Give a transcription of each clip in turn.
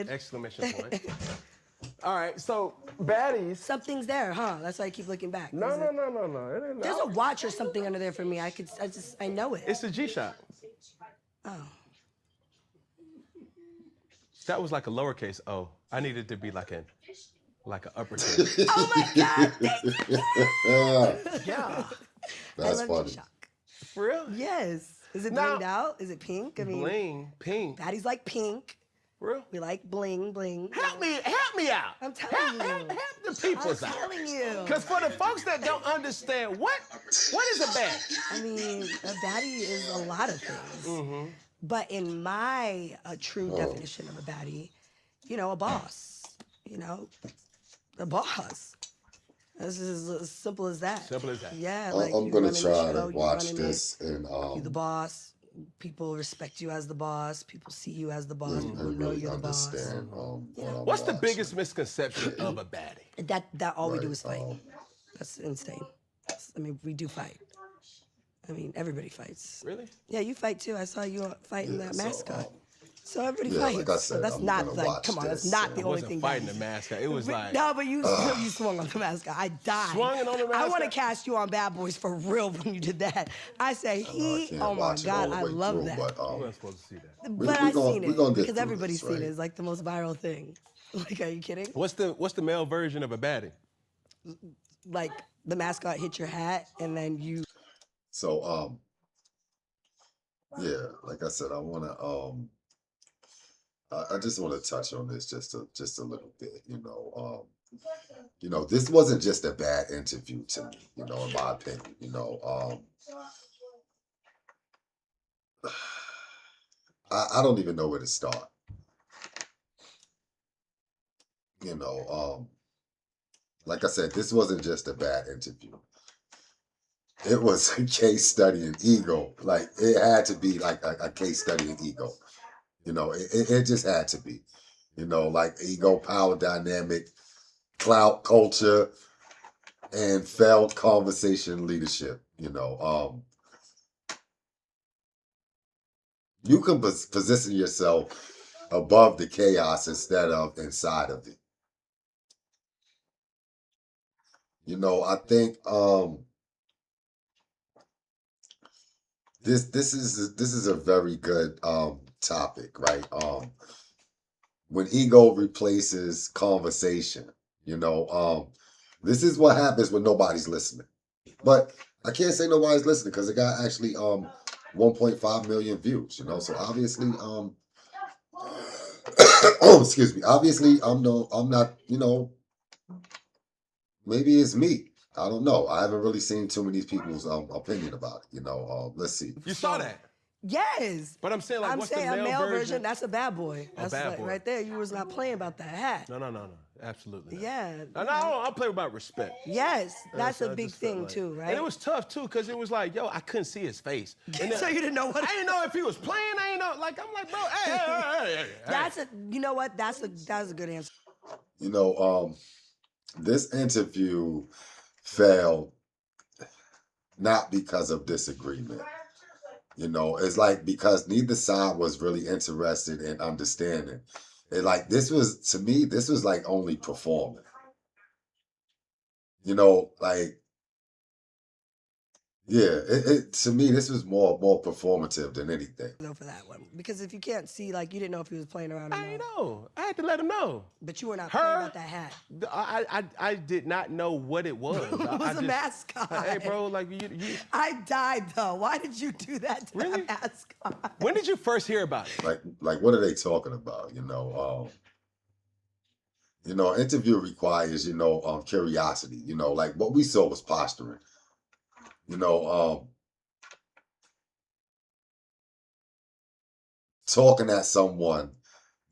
Exclamation point. All right, so baddies. Something's there, huh? That's why I keep looking back. No. It ain't There's a watch or something under there for me. I know it. It's a G-Shock. Oh. That was like a lowercase O. I needed to be like an uppercase. Oh my God! Thank you. Yeah. That's I love funny. G-Shock. For real? Yes. Is it Now- blinged out? Is it pink? I mean, Bling, pink. baddies like pink. For real? We like bling, bling. Help me out. I'm telling you. Help the people I'm out. telling you. Because for the folks that don't understand, what is a bad? I mean, a baddie is a lot of things. Mm-hmm. But in my true definition of a baddie, a boss. A boss. This is as simple as that. Simple as that. Yeah, like I'm you gonna running the try show, to you watch running it, this and you the boss. People respect you as the boss. People see you as the boss. People know really you're the boss. understand what I'm What's the watching. biggest misconception of a baddie? That all we do Right, is fight. That's insane. I mean, we do fight. I mean, everybody fights. Really? Yeah, you fight too. I saw you fighting that so, mascot. So everybody yeah, fights. like I said, but that's I'm not gonna like, watch come on, that's this not and- the It only wasn't thing. fighting that the mascot. It was like, No, but you swung on the mascot. I died. Swung it on the I want to mascot? cast you on Bad Boys for real when you did that. I say I can't oh my watch it all God, the I way love through, that. But, I wasn't supposed to see that. we But I've gonna- seen we it gonna get because through everybody's this, seen it. right? It's like the most viral thing. Like, are you kidding? What's the male version of a baddie? Like the mascot hit your hat and then you. So yeah, like I said, I wanna I just want to touch on this just a little bit, this wasn't just a bad interview to me, in my opinion, I don't even know where to start. Like I said, this wasn't just a bad interview. It was a case study in ego. Like it had to be like a case study in ego. It just had to be. Like ego, power dynamic, clout culture, and failed conversation leadership. You can position yourself above the chaos instead of inside of it. I think this is a very good topic, right? When ego replaces conversation, this is what happens when nobody's listening. But I can't say nobody's listening because it got actually 1.5 million views, so obviously oh, excuse me, obviously I'm not, maybe it's me. I don't know. I haven't really seen too many people's opinion about it. Let's see. You saw that. Yes. But I'm saying, like, I'm what's saying the a male male version? version, that's a bad boy. That's bad like boy. right there. You was not playing about that hat. No. Absolutely not. Yeah. No, I'll play about respect. Yes, that's So a I big just felt thing like- too, right? And it was tough too, because it was like, yo, I couldn't see his face. And So you didn't know what- I didn't know if he was playing. I didn't know. Like, I'm like, bro, hey. You know what? That was a good answer. This interview failed not because of disagreement. It's like because neither side was really interested in understanding. And like to me, this was like only performing. Like yeah, it to me this was more performative than anything. Though for that one, because if you can't see, like you didn't know if he was playing around or I not. know. I had to let him know. But you were not playing about that hat. I did not know what it was. It was a mascot. Hey, bro, like you. I died though. Why did you do that to Really? that mascot? When did you first hear about it? Like what are they talking about? An interview requires, curiosity. Like what we saw was posturing. Talking at someone,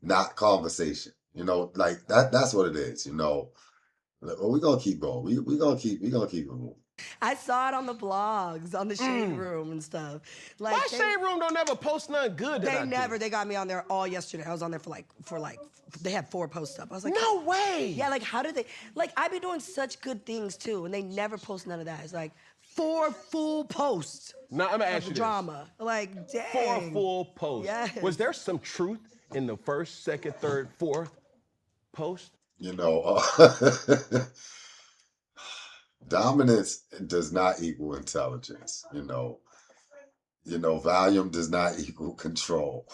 not conversation. Like that's what it is, Well, we're gonna keep going. We're gonna keep it moving. I saw it on the blogs, on the Shade Room and stuff. Like My shade room don't never post nothing good. that I do. They got me on there all yesterday. I was on there for like they had 4 posts up. I was like, No way. yeah, like how did they, like I've been doing such good things too, and they never post none of that. It's like 4 full posts Now I'm gonna ask of you drama. Like, dang. 4 full posts. Yes. Was there some truth in the first, second, third, fourth post? You know, dominance does not equal intelligence. Volume does not equal control.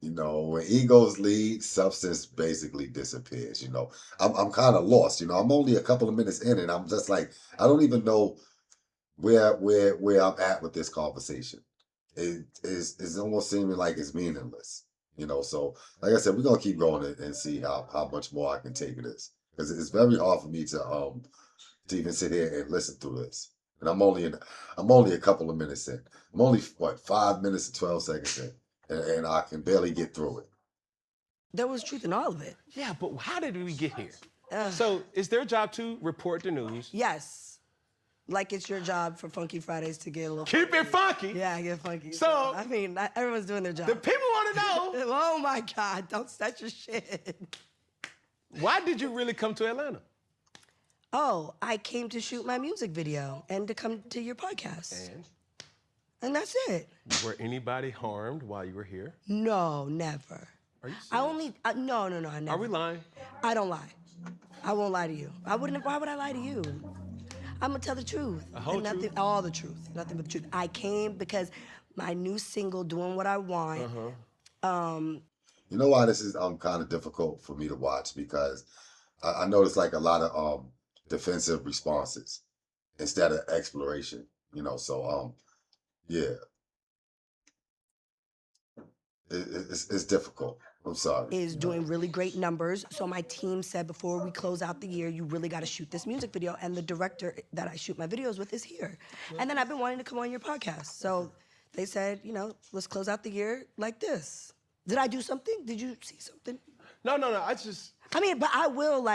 When egos lead, substance basically disappears. I'm kind of lost. I'm only a couple of minutes in, and I'm just like, I don't even know where I'm at with this conversation. It's almost seeming like it's meaningless. So like I said, we're gonna keep going and see how much more I can take of this, because it's very hard for me to even sit here and listen through this. And I'm only a couple of minutes in. I'm only 5 minutes and 12 seconds in, and I can barely get through it. There was truth in all of it. Yeah, but how did we get here? Ugh. So is their job to report the news? Yes. Like it's your job for Funky Fridays to get a little Keep it funky. Yeah, get funky. So- I mean, everyone's doing their job. The people want to know, Oh my God, don't set your shit. why did you really come to Atlanta? Oh, I came to shoot my music video and to come to your podcast. And that's it. Were anybody harmed while you were here? No, never. Are you I serious? only, no, I never. Are we lying? I don't lie. I won't lie to you. Why would I lie to you? I'm gonna tell the truth. The whole and nothing, truth? all the truth. Nothing but the truth. I came because my new single, Doing What I Want, You know why this is kind of difficult for me to watch? Because I notice like a lot of defensive responses instead of exploration. So yeah, it's difficult. I'm sorry. is doing really great numbers. So my team said, before we close out the year, you really got to shoot this music video. And the director that I shoot my videos with is here. And then I've been wanting to come on your podcast. So they said, let's close out the year like this. Did I do something? Did you see something? No. I just, I mean, but I will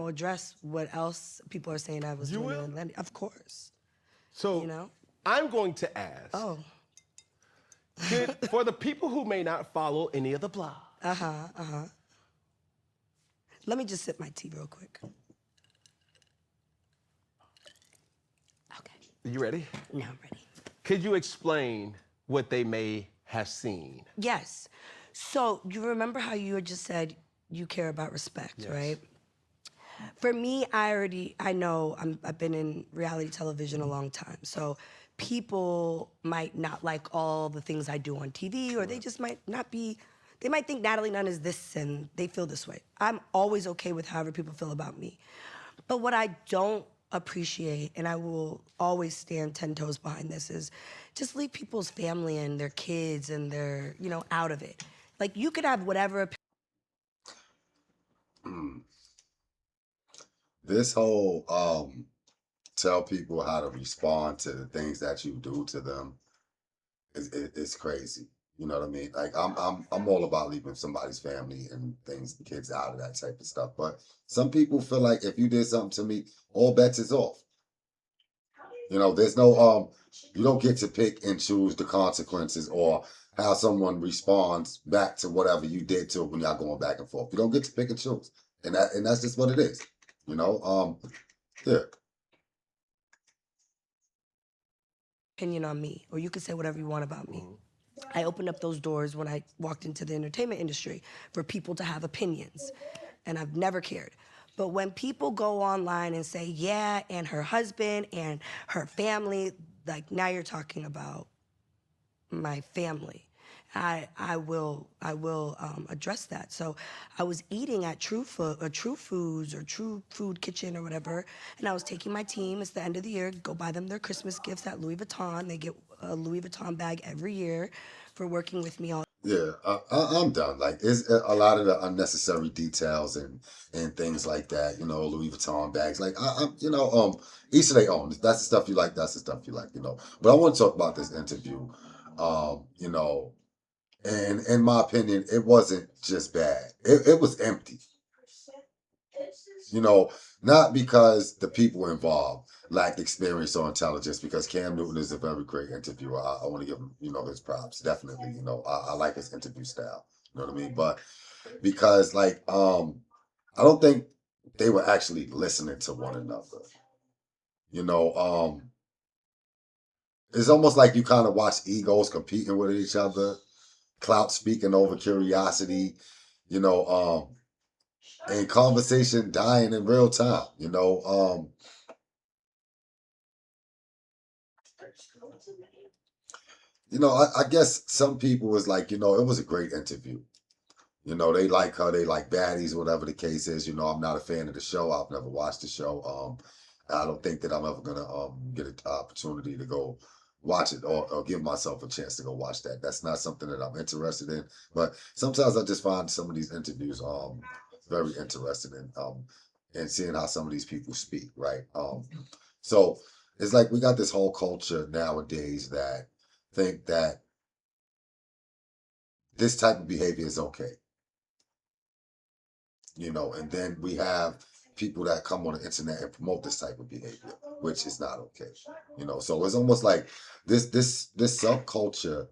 address what else people are saying I was You doing. will? And then, of course. so I'm going to ask, Oh, for the people who may not follow any of the blogs, let me just sip my tea real quick. Okay, you ready? now I'm ready. Could you explain what they may have seen? Yes. So you remember how you had just said you care about respect, right? For me, I know I've been in reality television a long time. So people might not like all the things I do on TV, or they just might not be, they might think Natalie Nunn is this and they feel this way. I'm always okay with however people feel about me. But what I don't appreciate, and I will always stand 10 toes behind this, is just leave people's family and their kids and their, out of it. Like, you could have whatever This whole tell people how to respond to the things that you do to them is crazy. You know what I mean? Like I'm all about leaving somebody's family and things, kids out of that type of stuff. But some people feel like if you did something to me, all bets is off. There's no you don't get to pick and choose the consequences or how someone responds back to whatever you did to it when y'all going back and forth. You don't get to pick and choose. And that's just what it is. Yeah. opinion on me, or you could say whatever you want about me. I opened up those doors when I walked into the entertainment industry for people to have opinions, and I've never cared. But when people go online and say, yeah, and her husband and her family, like, now you're talking about my family. I will address that. So I was eating at True Foods or True Food Kitchen or whatever, and I was taking my team. It's the end of the year. Go buy them their Christmas gifts at Louis Vuitton. They get a Louis Vuitton bag every year for working with me all. Yeah, I'm done. Like, it's a lot of the unnecessary details and things like that. Louis Vuitton bags. Like, each to their own. That's the stuff you like. That's the stuff you like. But I want to talk about this interview. And in my opinion, it wasn't just bad. It was empty. Not because the people involved lacked experience or intelligence, because Cam Newton is a very great interviewer. I want to give him, his props. Definitely, I like his interview style. You know what I mean? But because, like, I don't think they were actually listening to one another. It's almost like you kind of watch egos competing with each other. clout speaking over curiosity, you know, and conversation dying in real time, I guess some people was like, it was a great interview. They like her, they like baddies, whatever the case is. I'm not a fan of the show. I've never watched the show. I don't think that I'm ever gonna get an opportunity to go watch it, or give myself a chance to go watch that. That's not something that I'm interested in. But sometimes I just find some of these interviews very interesting, and seeing how some of these people speak, right? So it's like we got this whole culture nowadays that think that this type of behavior is okay, and then we have people that come on the internet and promote this type of behavior, which is not okay. So it's almost like this subculture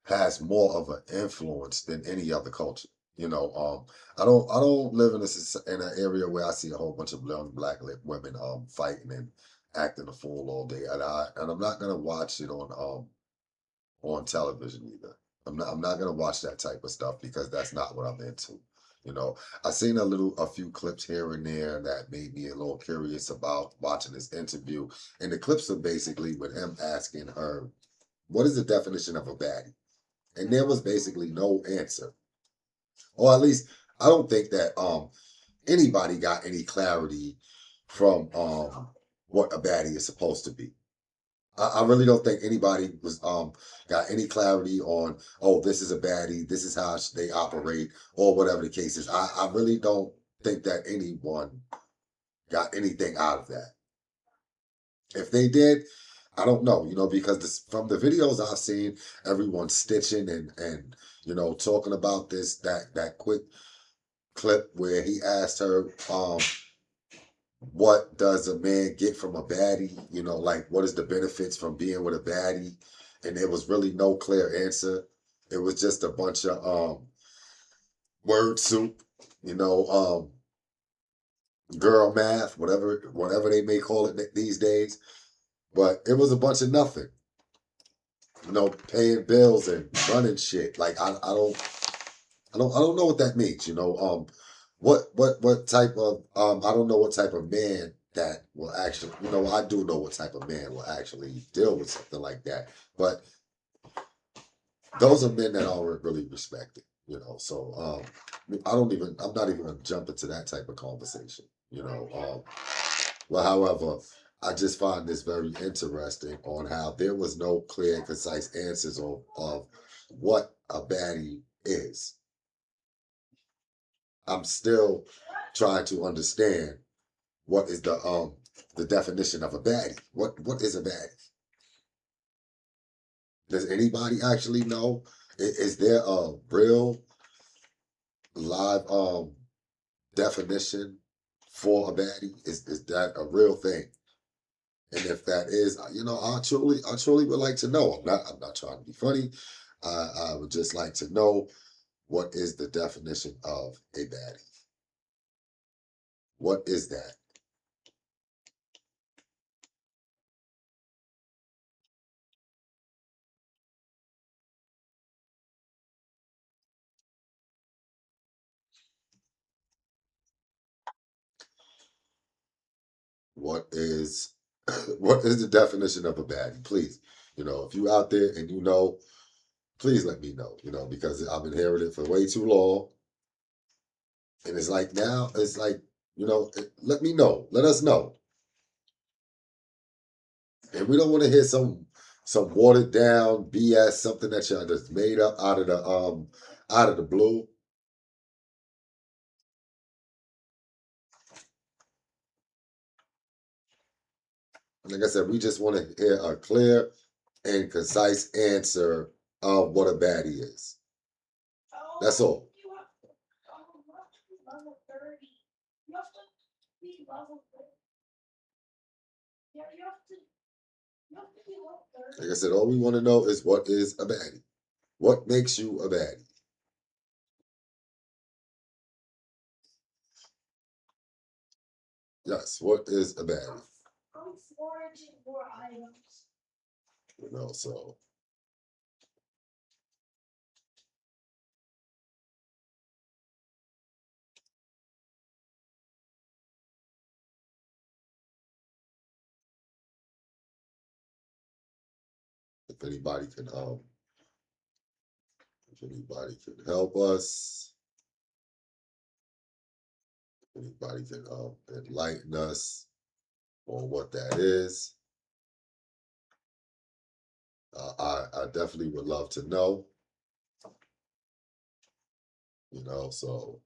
has more of an influence than any other culture. I don't live in in an area where I see a whole bunch of young black women fighting and acting a fool all day, and I'm not gonna watch it on television either. I'm not gonna watch that type of stuff because that's not what I'm into. You know, I seen a few clips here and there that made me a little curious about watching this interview. And the clips are basically with him asking her, what is the definition of a baddie? And there was basically no answer. Or at least I don't think that anybody got any clarity from what a baddie is supposed to be. I really don't think anybody was got any clarity on, oh, this is a baddie, this is how they operate, or whatever the case is. I really don't think that anyone got anything out of that. If they did, I don't know, because from the videos I've seen, everyone's stitching and talking about that quick clip where he asked her, what does a man get from a baddie? Like what is the benefits from being with a baddie? And there was really no clear answer. It was just a bunch of word soup, you know, girl math, whatever they may call it these days. But it was a bunch of nothing. Paying bills and running shit. Like I don't know what that means. What type of I don't know what type of man that will actually, I do know what type of man will actually deal with something like that. But those are men that aren't really respected. So I'm not even gonna jump into that type of conversation. Well, however, I just find this very interesting on how there was no clear and concise answers of what a baddie is. I'm still trying to understand what is the definition of a baddie. What is a baddie? Does anybody actually know? Is there a real live definition for a baddie? Is that a real thing? And if that is, I truly would like to know. I'm not trying to be funny. I would just like to know what is the definition of a baddie. What is that? What is what is the definition of a baddie? Please, if you out there and please let me know. Because I've been hearing it for way too long, and it's like now it's like let me know, let us know, and we don't want to hear some watered down BS, something that y'all just made up out of the blue. Like I said, we just want to hear a clear and concise answer of what a baddie is. That's all. Like I said, all we want to know is what is a baddie? What makes you a baddie? Yes, what is a baddie? So if anybody can help us, if anybody can enlighten us on what that is, I definitely would love to know. So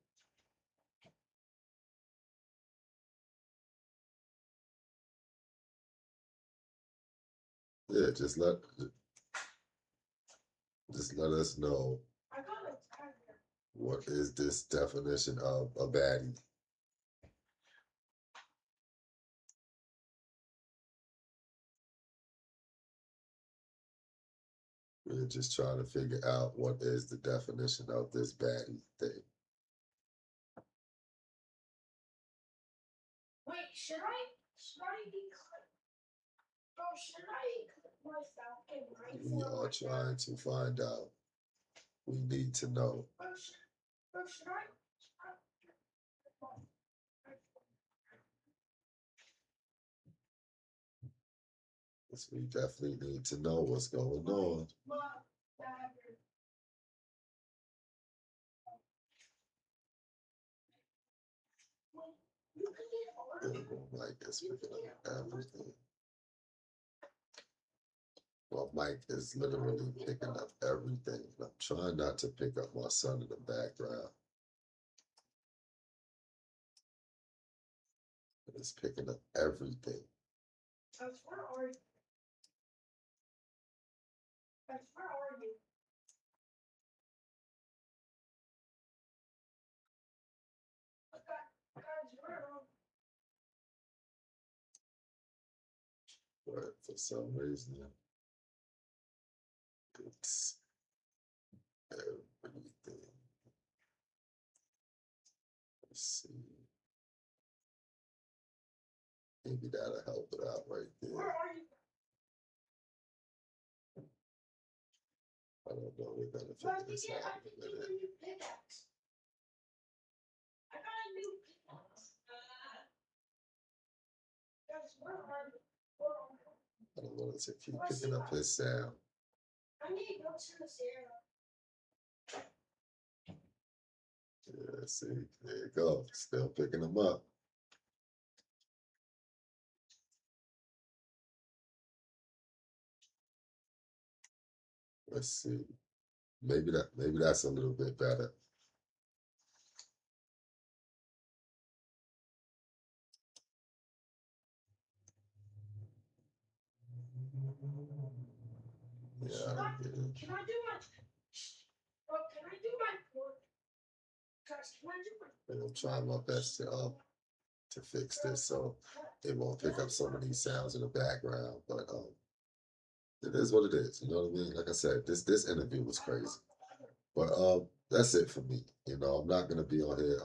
yeah, just let us know what is this definition of a baddie. We're just trying to figure out what is the definition of this baddie thing. Wait, should I be bro, should I clip myself and right We are trying to find out. We need to know. Bro, should I? Because we definitely need to know what's going on. Mike is picking up everything. Well, Mike is literally picking up everything. I'm trying not to pick up my son in the background. It's picking up everything. Where are you? Where are you? But for some reason, it's everything. Let's see. Maybe that'll help it out right there. I don't know. We're gonna figure this out in a minute. I got a new pickaxe. I don't want it to keep picking up his sound. I need to go to this area. Yeah, see, there you go. Still picking them up. Let's see. Maybe that's a little bit better. Yeah, I don't get it. Can I do my And I'm trying my best to fix this so it won't pick up some of these sounds in the background. But it is what it is. You know what I mean? Like I said, this interview was crazy. But that's it for me. I'm not gonna be on here